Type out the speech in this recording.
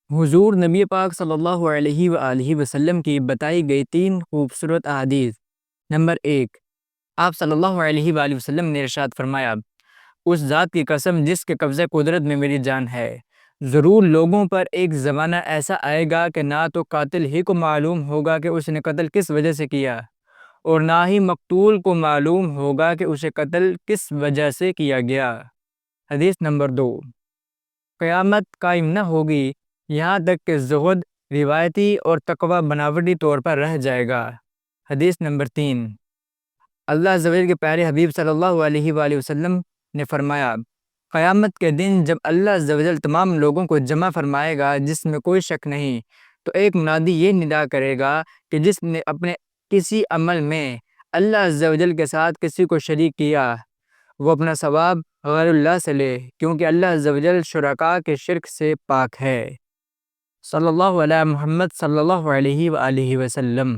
حضور نبی پاک صلی اللہ علیہ وآلہ وسلم کی بتائی گئی 3 خوبصورت احادیث۔ نمبر 1، آپ صلی اللہ علیہ وآلہ وسلم نے ارشاد فرمایا، اس ذات کی قسم جس کے قبضہ قدرت میں میری جان ہے، ضرور لوگوں پر ایک زمانہ ایسا آئے گا کہ نہ تو قاتل ہی کو معلوم ہوگا کہ اس نے قتل کس وجہ سے کیا، اور نہ ہی مقتول کو معلوم ہوگا کہ اسے قتل کس وجہ سے کیا گیا۔ حدیث نمبر 2، قیامت قائم نہ ہوگی یہاں تک کہ زہد روایتی اور تقوی بناوٹی طور پر رہ جائے گا۔ حدیث نمبر 3، اللہ عز و جل کے پیارے حبیب صلی اللہ علیہ وآلہ وسلم نے فرمایا، قیامت کے دن جب اللہ عز و جل تمام لوگوں کو جمع فرمائے گا جس میں کوئی شک نہیں، تو ایک منادی یہ ندا کرے گا کہ جس نے اپنے کسی عمل میں اللہ عز و جل کے ساتھ کسی کو شریک کیا، وہ اپنا ثواب غیر اللہ سے لے، کیونکہ اللہ عز و جل شرکاء کے شرک سے پاک ہے۔ صلی اللہ علیہ محمد صلی اللہ علیہ وآلہ وسلم۔